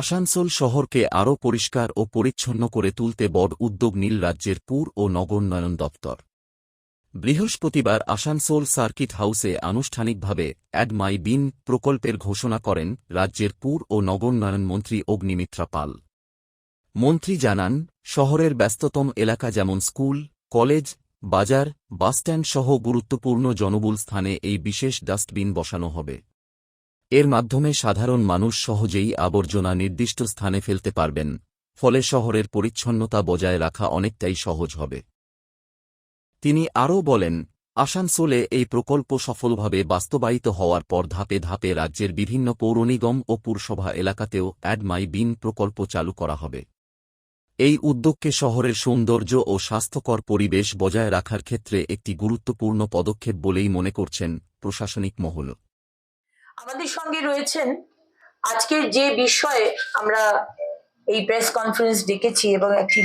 আসানসোল শহরকে আরও পরিষ্কার ও পরিচ্ছন্ন করে তুলতে বড় উদ্যোগ নিল রাজ্যের পুর ও নগরোন্নয়ন দপ্তর। বৃহস্পতিবার আসানসোল সার্কিট হাউসে আনুষ্ঠানিকভাবে অ্যাড মাই বিন প্রকল্পের ঘোষণা করেন রাজ্যের পুর ও নগরোন্নয়ন মন্ত্রী অগ্নিমিত্রা পাল। মন্ত্রী জানান, শহরের ব্যস্ততম এলাকা যেমন স্কুল, কলেজ, বাজার, বাসস্ট্যান্ড সহ গুরুত্বপূর্ণ জনবহুল স্থানে এই বিশেষ ডাস্টবিন বসানো হবে। এর মাধ্যমে সাধারণ মানুষ সহজেই আবর্জনা নির্দিষ্ট স্থানে ফেলতে পারবেন, ফলে শহরের পরিচ্ছন্নতা বজায় রাখা অনেকটাই সহজ হবে। তিনি আরও বলেন, আসানসোলে এই প্রকল্প সফলভাবে বাস্তবায়িত হওয়ার পর ধাপে ধাপে রাজ্যের বিভিন্ন পৌর নিগম ও পুরসভা এলাকাতেও অ্যাড মাই বিন প্রকল্প চালু করা হবে। এই উদ্যোগকে শহরের সৌন্দর্য ও স্বাস্থ্যকর পরিবেশ বজায় রাখার ক্ষেত্রে একটি গুরুত্বপূর্ণ পদক্ষেপ বলেই মনে করছেন প্রশাসনিক মহল। আমাদের সঙ্গে রয়েছেন আজকের যে বিষয়ে আমরা এই প্রেস কনফারেন্স ডেকেছি এবং একটি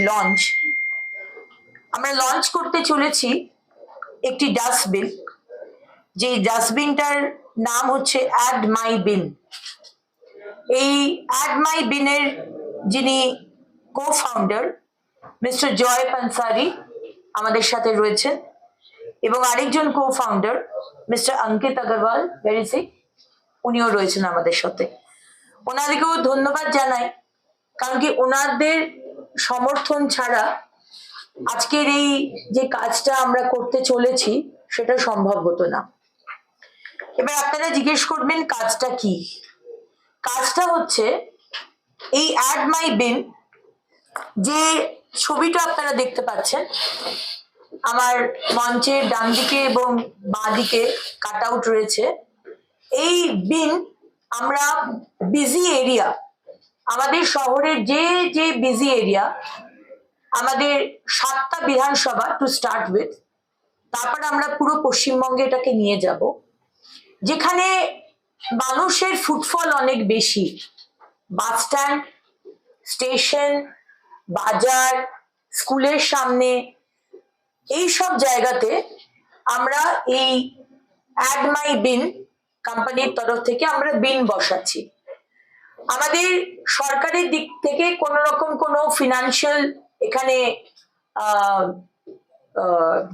আমরা লঞ্চ করতে চলেছি একটি ডাস্টবিন, যে ডাস্টবিনটার নাম হচ্ছে অ্যাড মাই বিন। এই অ্যাড মাই বিনের যিনি কো-ফাউন্ডার মিস্টার জয় পানসারি আমাদের সাথে রয়েছেন এবং আরেকজন কো-ফাউন্ডার মিস্টার অঙ্কিত আগরওয়াল ভেরিসি, উনিও রয়েছেন আমাদের সাথে। ওনাদেরকেও ধন্যবাদ জানাই, কারণ কি ওনাদের সমর্থন ছাড়া আজকের এই যে কাজটা আমরা করতে চলেছি সেটা সম্ভব হতো না। এবার আপনারা জিজ্ঞেস করবেন কাজটা কি? কাজটা হচ্ছে এই অ্যাড মাই বিন, যে ছবিটা আপনারা দেখতে পাচ্ছেন আমার মঞ্চের ডান দিকে এবং বাঁ দিকে কাট আউট রয়েছে। এই বিন আমরা বিজি এরিয়া, আমাদের শহরের যে যে বিজি এরিয়া, আমাদের 7টা বিধানসভা টু স্টার্ট উইথ, তারপর আমরা পুরো পশ্চিমবঙ্গে এটাকে নিয়ে যাব, যেখানে মানুষের ফুটফল অনেক বেশি। বাস স্ট্যান্ড, স্টেশন, বাজার, স্কুলের সামনে, এই সব জায়গাতে আমরা এই অ্যাড মাই বিন কোম্পানির তরফ থেকে আমরা বিন বসাচ্ছি। আমাদের সরকারের দিক থেকে কোনো রকম কোনো ফিনান্সিয়াল এখানে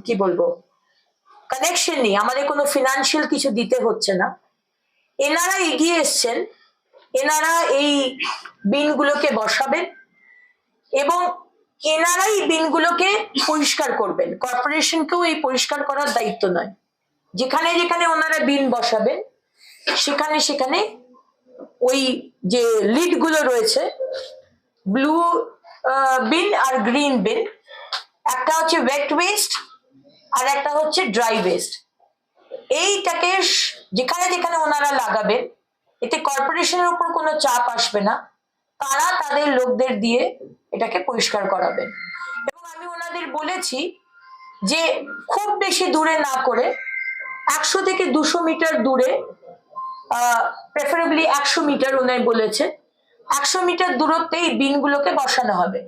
কি বলবো কানেকশন নেই, আমাদের কোনো ফিনান্সিয়াল কিছু দিতে হচ্ছে না। এনারা এগিয়ে এসছেন, এনারা এই বিনগুলোকে বসাবেন এবং এনারাই বিনগুলোকে পরিষ্কার করবেন। কর্পোরেশনকেও এই পরিষ্কার করার দায়িত্ব নয়। যেখানে যেখানে ওনারা বিন বসাবেন সেখানে সেখানে ওই যে লিড গুলো রয়েছে, ব্লু বিন আর গ্রিন বিন, একটা হচ্ছে ওয়েট ওয়েস্ট আর একটা হচ্ছে ড্রাই ওয়েস্ট, এইটাকে যেখানে যেখানে ওনারা লাগাবেন, এতে কর্পোরেশনের উপর কোনো চাপ আসবে না, তারা তাদের লোকদের দিয়ে এটাকে পরিষ্কার করাবেন। এবং আমি ওনাদের বলেছি যে খুব বেশি দূরে না করে 100 থেকে 200 মিটার দূরে, প্রেফারেবলি 100 মিটার ওনাই বলেছে, 100 মিটার দূরত্বে এই বিনগুলোকে বসানো হবে।